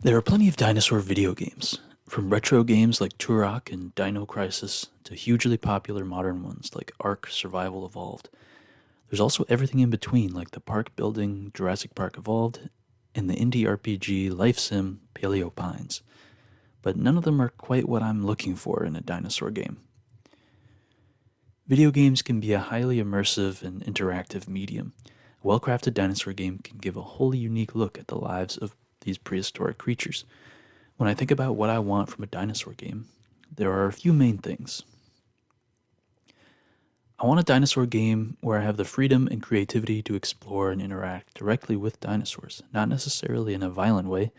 There are plenty of dinosaur video games, from retro games like Turok and Dino Crisis to hugely popular modern ones like Ark Survival Evolved. There's also everything in between, like the park building Jurassic Park Evolved and the indie RPG life sim Paleo Pines. But none of them are quite what I'm looking for in a dinosaur game. Video games can be a highly immersive and interactive medium. A well crafted dinosaur game can give a wholly unique look at the lives of these prehistoric creatures. When I think about what I want from a dinosaur game, there are a few main things. I want a dinosaur game where I have the freedom and creativity to explore and interact directly with dinosaurs, not necessarily in a violent way,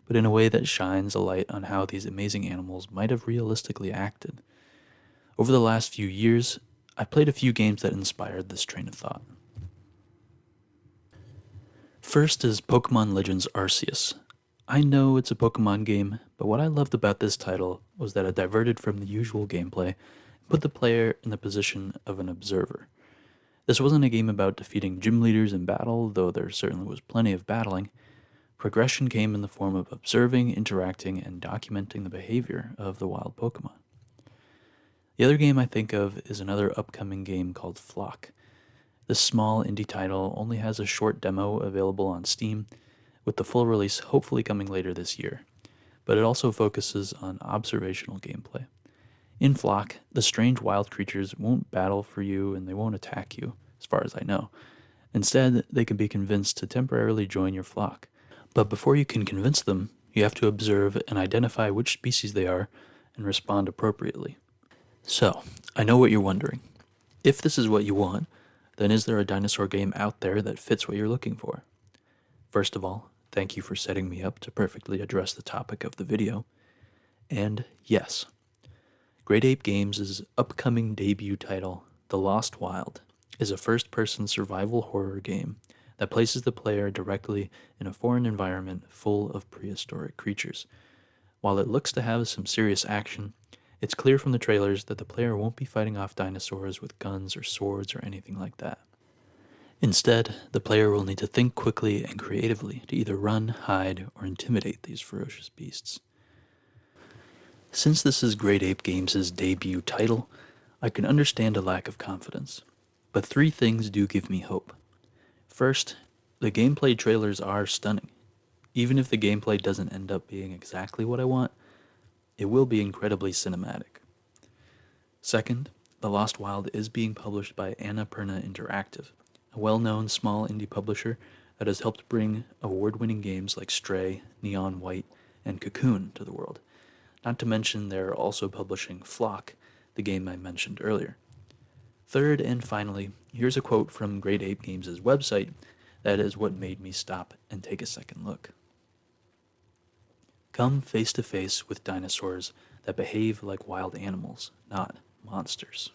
but in a way that shines a light on how these amazing animals might have realistically acted. Over the last few years, I've played a few games that inspired this train of thought. First is Pokemon Legends Arceus. I know it's a Pokemon game, but what I loved about this title was that it diverted from the usual gameplay and put the player in the position of an observer. This wasn't a game about defeating gym leaders in battle, though there certainly was plenty of battling. Progression came in the form of observing, interacting, and documenting the behavior of the wild Pokemon. The other game I think of is another upcoming game called Flock. This small indie title only has a short demo available on Steam, with the full release hopefully coming later this year, but it also focuses on observational gameplay. In Flock, the strange wild creatures won't battle for you and they won't attack you, as far as I know. Instead, they can be convinced to temporarily join your flock. But before you can convince them, you have to observe and identify which species they are and respond appropriately. So, I know what you're wondering. If this is what you want, then is there a dinosaur game out there that fits what you're looking for? First of all, thank you for setting me up to perfectly address the topic of the video. And yes, Great Ape Games' upcoming debut title, The Lost Wild, is a first person survival horror game that places the player directly in a foreign environment full of prehistoric creatures. While it looks to have some serious action, it's clear from the trailers that the player won't be fighting off dinosaurs with guns or swords or anything like that. Instead, the player will need to think quickly and creatively to either run, hide, or intimidate these ferocious beasts. Since this is Great Ape Games' debut title, I can understand a lack of confidence. But three things do give me hope. First, the gameplay trailers are stunning. Even if the gameplay doesn't end up being exactly what I want, it will be incredibly cinematic. Second, The Lost Wild is being published by Annapurna Interactive, a well-known small indie publisher that has helped bring award-winning games like Stray, Neon White, and Cocoon to the world. Not to mention they're also publishing Flock, the game I mentioned earlier. Third and finally, here's a quote from Great Ape Games' website that is what made me stop and take a second look. Come face to face with dinosaurs that behave like wild animals, not monsters.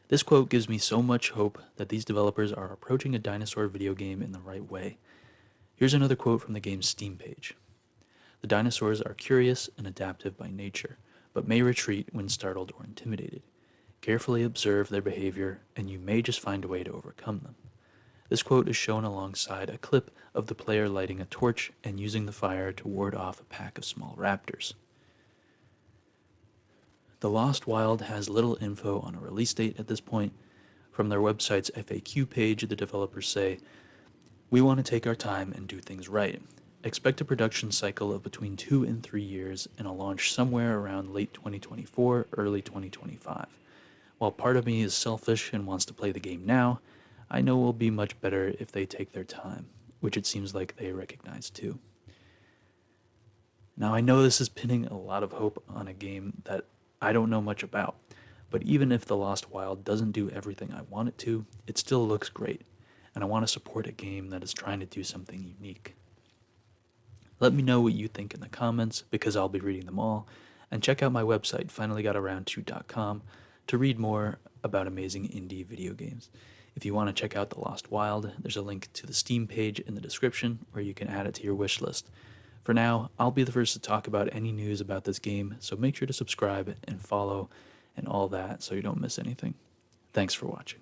This quote gives me so much hope that these developers are approaching a dinosaur video game in the right way. Here's another quote from the game's Steam page. The dinosaurs are curious and adaptive by nature, but may retreat when startled or intimidated. Carefully observe their behavior, and you may just find a way to overcome them. This quote is shown alongside a clip of the player lighting a torch and using the fire to ward off a pack of small raptors. The Lost Wild has little info on a release date at this point. From their website's FAQ page, the developers say, "We want to take our time and do things right. Expect a production cycle of between 2 and 3 years and a launch somewhere around late 2024, early 2025. While part of me is selfish and wants to play the game now, I know it will be much better if they take their time," which it seems like they recognize too. Now, I know this is pinning a lot of hope on a game that I don't know much about, but even if The Lost Wild doesn't do everything I want it to, it still looks great, and I want to support a game that is trying to do something unique. Let me know what you think in the comments, because I'll be reading them all, and check out my website, finallygotaroundto.com, to read more about amazing indie video games. If you want to check out The Lost Wild, there's a link to the Steam page in the description where you can add it to your wish list. For now, I'll be the first to talk about any news about this game, so make sure to subscribe and follow and all that so you don't miss anything. Thanks for watching.